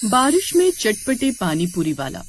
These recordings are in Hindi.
बारिश में चटपटे पानी पूरी वाला।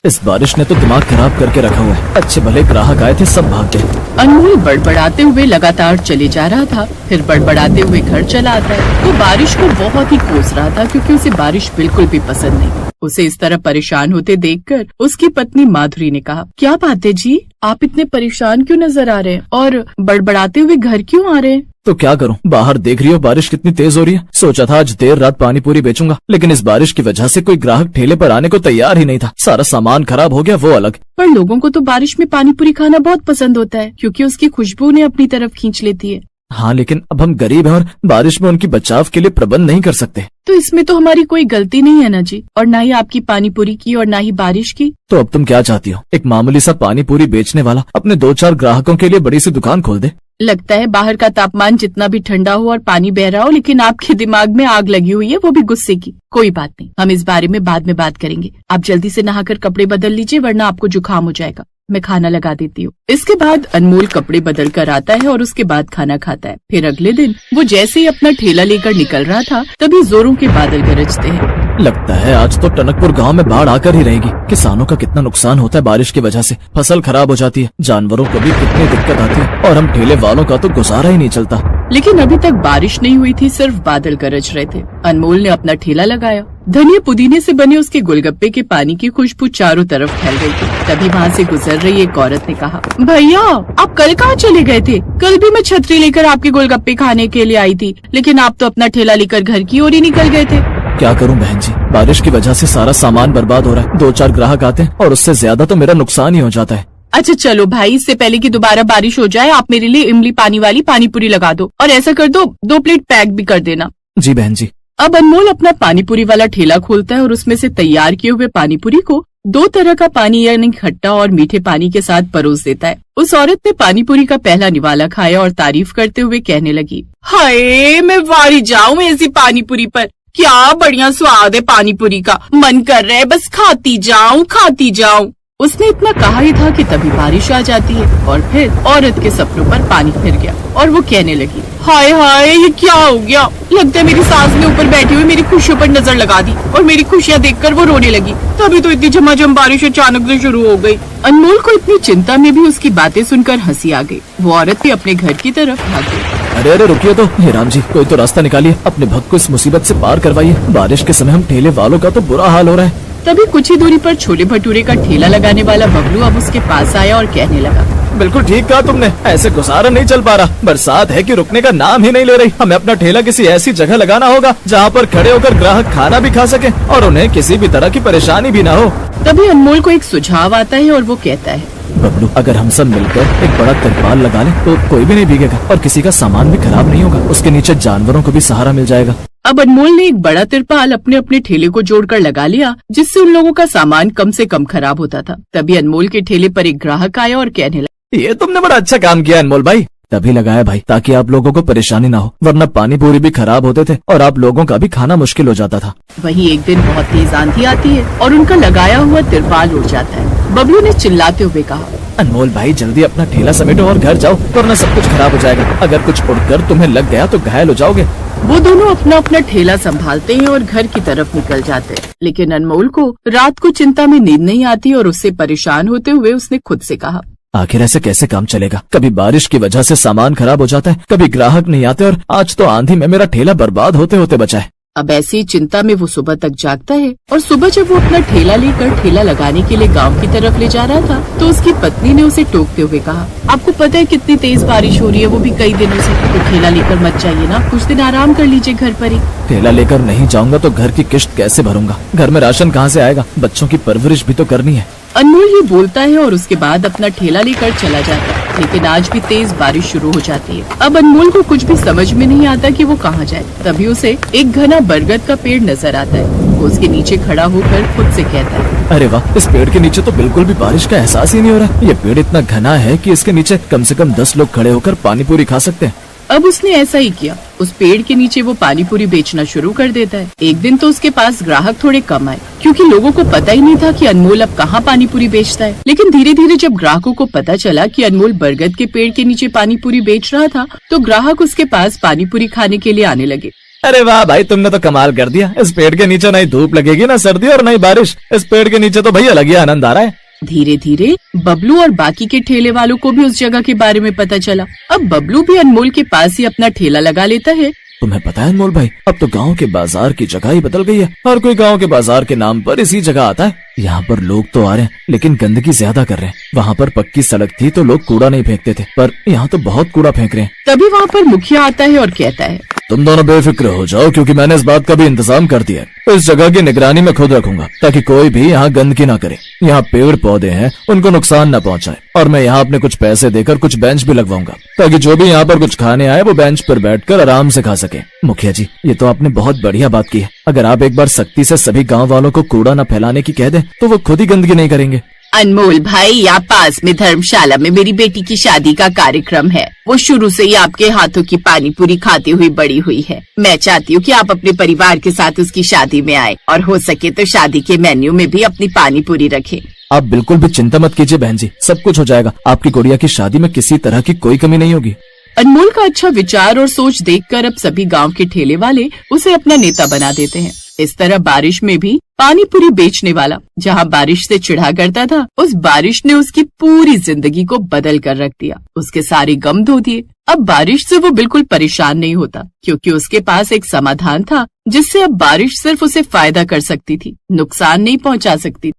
इस बारिश ने तो दिमाग खराब करके रखा हुआ है। अच्छे भले ग्राहक आए थे, सब भाग गए। अनमोल बड़बड़ाते हुए लगातार चले जा रहा था, फिर बड़बड़ाते हुए घर चला आता है। वो बारिश को बहुत ही कोस रहा था क्योंकि उसे बारिश बिल्कुल भी पसंद नहीं। उसे इस तरह परेशान होते देखकर उसकी पत्नी माधुरी ने कहा, क्या बात है जी, आप इतने परेशान क्यों नजर आ रहे हैं और बड़बड़ाते हुए घर क्यों आ रहे हैं? तो क्या करूं, बाहर देख रही हो बारिश कितनी तेज हो रही है। सोचा था आज देर रात पानी पूरी बेचूंगा, लेकिन इस बारिश की वजह से कोई ग्राहक ठेले पर आने को तैयार ही नहीं था। सारा सामान खराब हो गया, वो अलग। पर लोगों को तो बारिश में पानी पूरी खाना बहुत पसंद होता है क्योंकि उसकी खुशबू उन्हें अपनी तरफ खींच लेती है। हाँ, लेकिन अब हम गरीब हैं और बारिश में उनकी बचाव के लिए प्रबंध नहीं कर सकते। तो इसमें तो हमारी कोई गलती नहीं है ना जी, और ना ही आपकी पानी पूरी की और ना ही बारिश की। तो अब तुम क्या चाहती हो? एक मामूली सा पानी पूरी बेचने वाला अपने 2-4 ग्राहकों के लिए बड़ी सी दुकान खोल दे। लगता है बाहर का तापमान जितना भी ठंडा हो और पानी बह रहा हो, लेकिन आपके दिमाग में आग लगी हुई है, वो भी गुस्से की। कोई बात नहीं, हम इस बारे में बाद में बात करेंगे। आप जल्दी से नहाकर कपड़े बदल लीजिए, वरना आपको जुकाम हो जाएगा। मैं खाना लगा देती हूँ। इसके बाद अनमोल कपड़े बदल कर आता है और उसके बाद खाना खाता है। फिर अगले दिन वो जैसे ही अपना ठेला लेकर निकल रहा था, तभी जोरों के बादल गरजते हैं। लगता है आज तो टनकपुर गांव में बाढ़ आकर ही रहेगी। किसानों का कितना नुकसान होता है बारिश की वजह से। फसल खराब हो जाती है, जानवरों को भी कितनी दिक्कत आती है, और हम ठेले वालों का तो गुजारा ही नहीं चलता। लेकिन अभी तक बारिश नहीं हुई थी, सिर्फ बादल गरज रहे थे। अनमोल ने अपना ठेला लगाया। धनिया पुदीने से बने उसके गोलगप्पे के पानी की खुशबू चारों तरफ फैल गई थी। तभी वहाँ से गुजर रही एक औरत ने कहा, भैया आप कल कहाँ चले गए थे? कल भी मैं छतरी लेकर आपके गोलगप्पे खाने के लिए आई थी, लेकिन आप तो अपना ठेला लेकर घर की ओर ही निकल गए थे। क्या करूं बहन जी, बारिश की वजह से सारा सामान बर्बाद हो रहा है। 2-4 ग्राहक आते हैं और उससे ज्यादा तो मेरा नुकसान ही हो जाता है। अच्छा चलो भाई, इससे पहले कि दोबारा बारिश हो जाए, आप मेरे लिए इमली पानी वाली पानी पूरी लगा दो, और ऐसा कर दो 2 प्लेट पैक भी कर देना। जी बहन जी। अब अनमोल अपना पानी पूरी वाला ठेला खोलता है और उसमें से तैयार किए हुए पानी पूरी को 2 तरह का पानी यानी खट्टा और मीठे पानी के साथ परोस देता है। उस औरत ने पानी पूरी का पहला निवाला खाया और तारीफ करते हुए कहने लगी, हाय मैं वारी जाऊं ऐसी पानी पूरी पर। क्या बढ़िया स्वाद है पानी पूरी का, मन कर रहा है बस खाती जाऊं। उसने इतना कहा ही था कि तभी बारिश आ जाती है और फिर औरत के सपनों पर पानी फिर गया और वो कहने लगी, हाय हाय ये क्या हो गया? लगता है मेरी सास ने ऊपर बैठी हुई मेरी खुशियों पर नजर लगा दी और मेरी खुशियाँ देखकर वो रोने लगी। तभी तो इतनी झमाझम बारिश अचानक से शुरू हो गई। अनमोल को इतनी चिंता में भी उसकी बातें सुनकर हंसी आ गई। वो औरत भी अपने घर की तरफ भाग गई। अरे रुकिए तो, हे राम जी, कोई तो रास्ता निकालिए, अपने भक्त को इस मुसीबत से पार करवाइए। बारिश के समय हम ठेले वालों का तो बुरा हाल हो रहा है। तभी कुछ ही दूरी पर छोले भटूरे का ठेला लगाने वाला बबलू अब उसके पास आया और कहने लगा, बिल्कुल ठीक कहा तुमने, ऐसे गुजारा नहीं चल पा रहा। बरसात है कि रुकने का नाम ही नहीं ले रही। हमें अपना ठेला किसी ऐसी जगह लगाना होगा जहाँ पर खड़े होकर ग्राहक खाना भी खा सके और उन्हें किसी भी तरह की परेशानी भी ना हो। तभी अनमोल को एक सुझाव आता है और वो कहता है, बबलू अगर हम सब मिलकर एक बड़ा तिरपाल लगा लें तो कोई भी नहीं भीगेगा और किसी का सामान भी खराब नहीं होगा। उसके नीचे जानवरों को भी सहारा मिल जाएगा। अब अनमोल ने एक बड़ा तिरपाल अपने ठेले को जोड़कर लगा लिया, जिससे उन लोगों का सामान कम से कम खराब होता था। तभी अनमोल के ठेले पर एक ग्राहक आया और कहने लगा, ये तुमने बड़ा अच्छा काम किया अनमोल भाई। तभी लगाया भाई ताकि आप लोगों को परेशानी ना हो, वरना पानी पूरी भी खराब होते थे और आप लोगों का भी खाना मुश्किल हो जाता था। वहीं एक दिन बहुत तेज आंधी आती है और उनका लगाया हुआ तिरपाल उड़ जाता है। बबलू ने चिल्लाते हुए कहा, अनमोल भाई जल्दी अपना ठेला समेटो और घर जाओ, वरना सब कुछ खराब हो जाएगा। अगर कुछ उड़कर तुम्हें लग गया तो घायल हो जाओगे। वो दोनों अपना ठेला संभालते हैं और घर की तरफ निकल जाते हैं। लेकिन अनमोल को रात को चिंता में नींद नहीं आती और उससे परेशान होते हुए उसने खुद से कहा, आखिर ऐसे कैसे काम चलेगा? कभी बारिश की वजह से सामान खराब हो जाता है, कभी ग्राहक नहीं आते, और आज तो आंधी में मेरा ठेला बर्बाद होते होते बचा है। अब ऐसी चिंता में वो सुबह तक जागता है और सुबह जब वो अपना ठेला लेकर ठेला लगाने के लिए गांव की तरफ ले जा रहा था, तो उसकी पत्नी ने उसे टोकते हुए कहा, आपको पता है कितनी तेज बारिश हो रही है, वो भी कई दिनों से। तो ठेला लेकर मत जाइए ना, कुछ दिन आराम कर लीजिए घर पर ही। ठेला लेकर नहीं जाऊंगा तो घर की किश्त कैसे भरूंगा? घर में राशन कहाँ से आएगा? बच्चों की परवरिश भी तो करनी है। अनमोल ये बोलता है और उसके बाद अपना ठेला लेकर चला जाता है। लेकिन आज भी तेज बारिश शुरू हो जाती है। अब अनमोल को कुछ भी समझ में नहीं आता कि वो कहाँ जाए। तभी उसे एक घना बरगद का पेड़ नजर आता है। वो उसके नीचे खड़ा होकर खुद से कहता है, अरे वाह, इस पेड़ के नीचे तो बिल्कुल भी बारिश का एहसास ही नहीं हो रहा। ये पेड़ इतना घना है कि इसके नीचे कम से कम 10 लोग खड़े होकर पानी पूरी खा सकते हैं। अब उसने ऐसा ही किया। उस पेड़ के नीचे वो पानी पूरी बेचना शुरू कर देता है। एक दिन तो उसके पास ग्राहक थोड़े कम आए क्योंकि लोगों को पता ही नहीं था कि अनमोल अब कहाँ पानी पूरी बेचता है। लेकिन धीरे धीरे जब ग्राहकों को पता चला कि अनमोल बरगद के पेड़ के नीचे पानी पूरी बेच रहा था, तो ग्राहक उसके पास पानी पूरी खाने के लिए आने लगे। अरे वाह भाई, तुमने तो कमाल कर दिया। इस पेड़ के नीचे नहीं धूप लगेगी, ना सर्दी और नहीं बारिश। इस पेड़ के नीचे तो भैया अलग ही आनंद आ रहा है। धीरे धीरे बबलू और बाकी के ठेले वालों को भी उस जगह के बारे में पता चला। अब बबलू भी अनमोल के पास ही अपना ठेला लगा लेता है। तुम्हें पता है अनमोल भाई, अब तो गांव के बाजार की जगह ही बदल गई है। हर कोई गांव के बाजार के नाम पर इसी जगह आता है। यहाँ पर लोग तो आ रहे हैं, लेकिन गंदगी ज्यादा कर रहे हैं। वहाँ पर पक्की सड़क थी तो लोग कूड़ा नहीं फेंकते थे, पर यहाँ तो बहुत कूड़ा फेंक रहे हैं। तभी वहाँ पर मुखिया आता है और कहता है, तुम दोनों बेफिक्र हो जाओ, क्योंकि मैंने इस बात का भी इंतजाम कर दिया है। इस जगह की निगरानी मैं खुद रखूंगा, ताकि कोई भी यहाँ गंदगी ना करे। यहाँ पेड़ पौधे हैं, उनको नुकसान न पहुँचाए। और मैं यहाँ अपने कुछ पैसे देकर कुछ बेंच भी लगवाऊंगा, ताकि जो भी यहाँ पर कुछ खाने आए वो बेंच पर बैठकर आराम से खा सके। मुखिया जी, ये तो आपने बहुत बढ़िया बात की है। अगर आप एक बार सख्ती से सभी गाँव वालों को कूड़ा न फैलाने की कह दें, तो वो खुद ही गंदगी नहीं करेंगे। अनमोल भाई, यहाँ पास में धर्मशाला में मेरी बेटी की शादी का कार्यक्रम है। वो शुरू से ही आपके हाथों की पानी पूरी खाती हुई बड़ी हुई है। मैं चाहती हूँ कि आप अपने परिवार के साथ उसकी शादी में आए, और हो सके तो शादी के मेन्यू में भी अपनी पानी पूरी रखें। आप बिल्कुल भी चिंता मत कीजिए बहन जी, सब कुछ हो जाएगा। आपकी गुड़िया की शादी में किसी तरह की कोई कमी नहीं होगी। अनमोल का अच्छा विचार और सोच देखकर अब सभी गांव के ठेले वाले उसे अपना नेता बना देते हैं। इस तरह बारिश में भी पानी पूरी बेचने वाला, जहां बारिश से चिढ़ा करता था, उस बारिश ने उसकी पूरी जिंदगी को बदल कर रख दिया। उसके सारे गम धो दिए। अब बारिश से वो बिल्कुल परेशान नहीं होता, क्योंकि उसके पास एक समाधान था, जिससे अब बारिश सिर्फ उसे फायदा कर सकती थी, नुकसान नहीं पहुंचा सकती।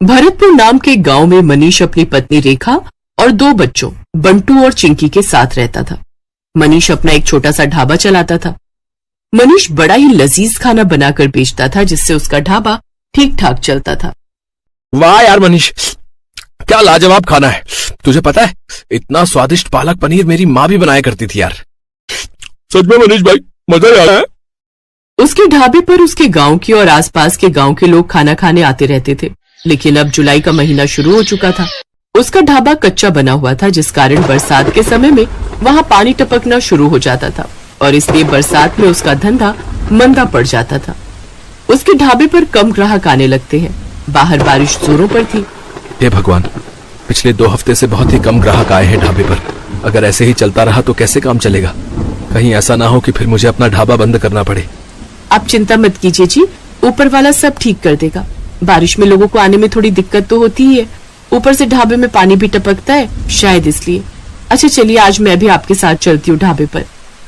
भरतपुर नाम के गांव में मनीष अपनी पत्नी रेखा और 2 बच्चों बंटू और चिंकी के साथ रहता था। मनीष अपना एक छोटा सा ढाबा चलाता था। मनीष बड़ा ही लजीज खाना बनाकर बेचता था, जिससे उसका ढाबा ठीक ठाक चलता था। वाह यार मनीष, क्या लाजवाब खाना है। तुझे पता है, इतना स्वादिष्ट पालक पनीर मेरी माँ भी बनाया करती थी यार। सच में मनीष भाई, मजा आ रहा है। उसके ढाबे पर उसके गांव के और आसपास के गांव के लोग खाना खाने आते रहते थे। लेकिन अब जुलाई का महीना शुरू हो चुका था। उसका ढाबा कच्चा बना हुआ था, जिस कारण बरसात के समय में वहाँ पानी टपकना शुरू हो जाता था, और इसलिए बरसात में उसका धंधा मंदा पड़ जाता था। उसके ढाबे पर कम ग्राहक आने लगते हैं। बाहर बारिश जोरों पर थी। हे भगवान, पिछले 2 हफ्ते से बहुत ही कम ग्राहक आए हैं ढाबे पर। अगर ऐसे ही चलता रहा तो कैसे काम चलेगा। कहीं ऐसा ना हो कि फिर मुझे अपना ढाबा बंद करना पड़े। आप चिंता मत कीजिए जी, ऊपर वाला सब ठीक कर देगा। बारिश में लोगों को आने में थोड़ी दिक्कत तो होती ही है, ऊपर से ढाबे में पानी भी टपकता है, शायद इसलिए। अच्छा चलिए, आज मैं भी आपके साथ चलती हूँ ढाबे पर।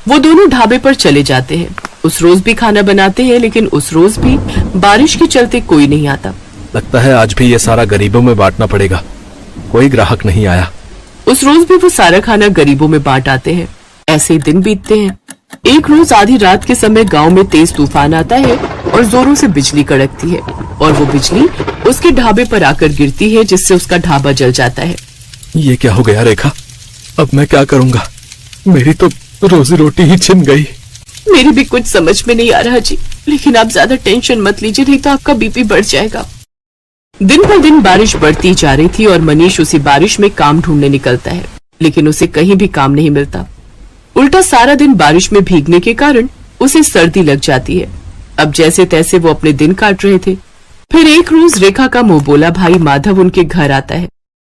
वो दोनों ढाबे पर चले जाते हैं। उस रोज भी खाना बनाते हैं, लेकिन उस रोज भी बारिश के चलते कोई नहीं आता। लगता है आज भी ये सारा गरीबों में बांटना पड़ेगा। कोई ग्राहक नहीं आया। उस रोज भी वो सारा खाना गरीबों में बांट आते हैं। ऐसे ही दिन बीतते हैं। एक रोज आधी रात के समय गांव में तेज तूफान आता है और जोरों से बिजली कड़कती है, और वो बिजली उसके ढाबे पर आकर गिरती है, जिससे उसका ढाबा जल जाता है। ये क्या हो गया रेखा, अब मैं क्या करूँगा। मेरी तो रोजी रोटी ही छिन गई। मेरी भी कुछ समझ में नहीं आ रहा जी, लेकिन आप ज्यादा टेंशन मत लीजिए, नहीं तो आपका बीपी बढ़ जाएगा। दिन पर दिन बारिश बढ़ती जा रही थी और मनीष उसी बारिश में काम ढूंढने निकलता है, लेकिन उसे कहीं भी काम नहीं मिलता। उल्टा सारा दिन बारिश में भीगने के कारण उसे सर्दी लग जाती है। अब जैसे तैसे वो अपने दिन काट रहे थे। फिर एक रोज रेखा का मुंह बोला भाई माधव उनके घर आता है।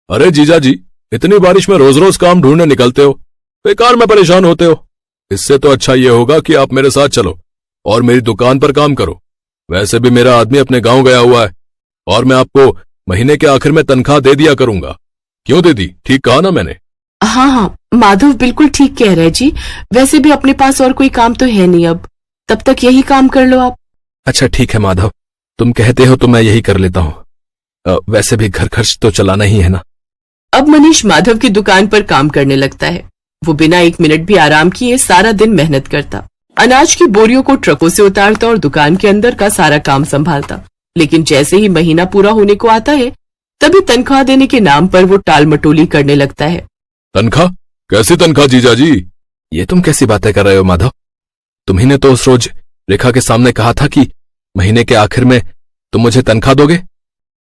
अरे जीजा जी, इतनी बारिश में रोज रोज काम ढूंढने निकलते हो, बेकार में परेशान होते हो। इससे तो अच्छा ये होगा कि आप मेरे साथ चलो और मेरी दुकान पर काम करो। वैसे भी मेरा आदमी अपने गांव गया हुआ है, और मैं आपको महीने के आखिर में तनख्वाह दे दिया करूंगा। क्यों दीदी, ठीक कहा ना मैंने? हाँ हाँ, माधव बिल्कुल ठीक कह रहे जी। वैसे भी अपने पास और कोई काम तो है नहीं, अब तब तक यही काम कर लो आप। अच्छा ठीक है माधव, तुम कहते हो तो मैं यही कर लेता हूँ। वैसे भी घर खर्च तो चलाना ही है ना। अब मनीष माधव की दुकान पर काम करने लगता है। वो बिना 1 मिनट भी आराम किए सारा दिन मेहनत करता, अनाज की बोरियों को ट्रकों से उतारता और दुकान के अंदर का सारा काम संभालता। लेकिन जैसे ही महीना पूरा होने को आता है, तभी तनख्वाह देने के नाम पर वो टाल मटोली करने लगता है। तनख्वाह? कैसी तनख्वाह जीजा जी? ये तुम कैसी बातें कर रहे हो माधव? तुम्ही ने तो उस रोज रेखा के सामने कहा था कि महीने के आखिर में तुम मुझे तनख्वाह दोगे।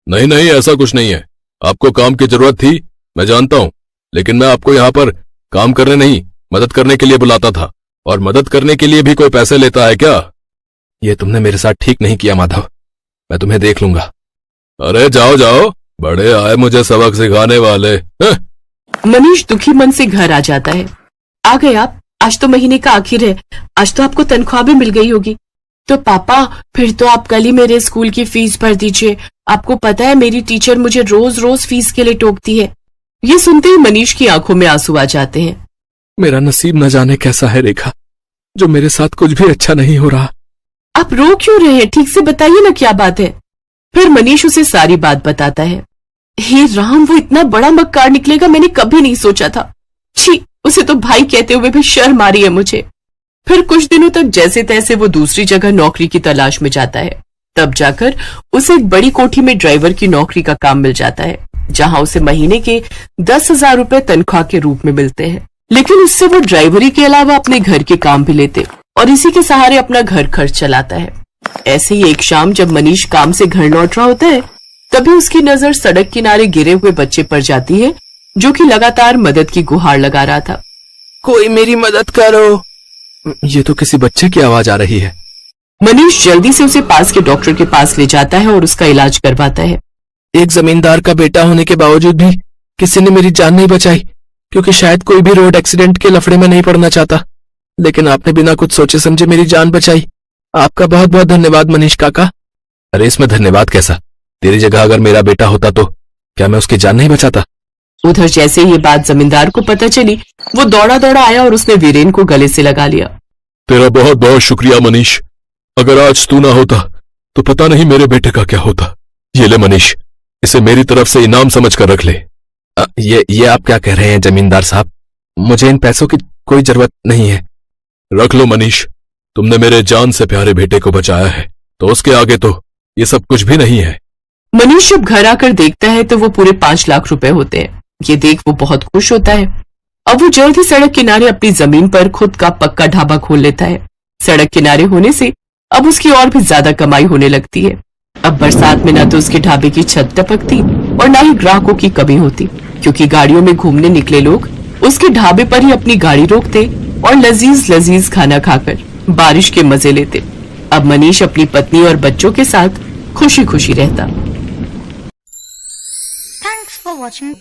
नहीं नहीं, ऐसा कुछ नहीं है। आपको काम की जरूरत थी, मैं जानता हूँ, लेकिन मैं आपको यहाँ पर काम करने नहीं, मदद करने के लिए बुलाता था। और मदद करने के लिए भी कोई पैसे लेता है क्या? ये तुमने मेरे साथ ठीक नहीं किया माधव, मैं तुम्हें देख लूंगा। अरे जाओ जाओ, बड़े आए मुझे सबक सिखाने वाले। मनीष दुखी मन से घर आ जाता है। आ गए आप? आज तो महीने का आखिर है, आज तो आपको तनख्वाह भी मिल गई होगी। तो पापा फिर तो आप कल ही मेरे स्कूल की फीस भर दीजिए। आपको पता है मेरी टीचर मुझे रोज रोज फीस के लिए टोकती है। ये सुनते ही मनीष की आंखों में आंसू आ जाते हैं। मेरा नसीब न जाने कैसा है रेखा, जो मेरे साथ कुछ भी अच्छा नहीं हो रहा। आप रो क्यों रहे हैं? ठीक से बताइए ना क्या बात है। फिर मनीष उसे सारी बात बताता है। हे राम, वो इतना बड़ा मक्कार निकलेगा मैंने कभी नहीं सोचा था। छी, उसे तो भाई कहते हुए भी शर्म आ रही है मुझे। फिर कुछ दिनों तक जैसे तैसे वो दूसरी जगह नौकरी की तलाश में जाता है। तब जाकर उसे एक बड़ी कोठी में ड्राइवर की नौकरी का काम मिल जाता है, जहां उसे महीने के 10,000 रुपए तनख्वाह के रूप में मिलते हैं। लेकिन उससे वो ड्राइवरी के अलावा अपने घर के काम भी लेते और इसी के सहारे अपना घर खर्च चलाता है। ऐसे ही एक शाम जब मनीष काम से घर लौट रहा होता है, तभी उसकी नजर सड़क किनारे गिरे हुए बच्चे पर जाती है, जो कि लगातार मदद की गुहार लगा रहा था। कोई मेरी मदद करो। ये तो किसी बच्चे की आवाज आ रही है। मनीष जल्दी से उसे पास के डॉक्टर के पास ले जाता है और उसका इलाज करवाता है। एक जमींदार का बेटा होने के बावजूद भी किसी ने मेरी जान नहीं बचाई, क्योंकि शायद कोई भी रोड एक्सीडेंट के लफड़े में नहीं पड़ना चाहता। लेकिन आपने बिना कुछ सोचे समझे मेरी जान बचाई। आपका बहुत बहुत धन्यवाद मनीष काका। अरे इसमें धन्यवाद कैसा? तेरी जगह अगर मेरा बेटा होता तो क्या मैं उसकी जान नहीं बचाता? उधर जैसे ये बात जमींदार को पता चली, वो दौड़ा दौड़ा आया और उसने वीरेन को गले से लगा लिया। तेरा बहुत बहुत शुक्रिया मनीष। अगर आज तू ना होता तो पता नहीं मेरे बेटे का क्या होता। ये ले मनीष, इसे मेरी तरफ से इनाम समझ कर रख ले। ये आप क्या कह रहे हैं जमींदार साहब? मुझे इन पैसों की कोई जरूरत नहीं है। रख लो मनीष, तुमने मेरे जान से प्यारे बेटे को बचाया है, तो उसके आगे तो ये सब कुछ भी नहीं है। मनीष जब घर आकर देखता है तो वो पूरे 5 लाख रुपए होते हैं। ये देख वो बहुत खुश होता है। अब वो जल्द ही सड़क किनारे अपनी जमीन पर खुद का पक्का ढाबा खोल लेता है। सड़क किनारे होने से अब उसकी और भी ज्यादा कमाई होने लगती है। अब बरसात में ना तो उसके ढाबे की छत टपकती और ना ही ग्राहकों की कमी होती, क्योंकि गाड़ियों में घूमने निकले लोग उसके ढाबे पर ही अपनी गाड़ी रोकते और लजीज लजीज खाना खाकर बारिश के मजे लेते। अब मनीष अपनी पत्नी और बच्चों के साथ खुशी खुशी रहता। Thanks for watching.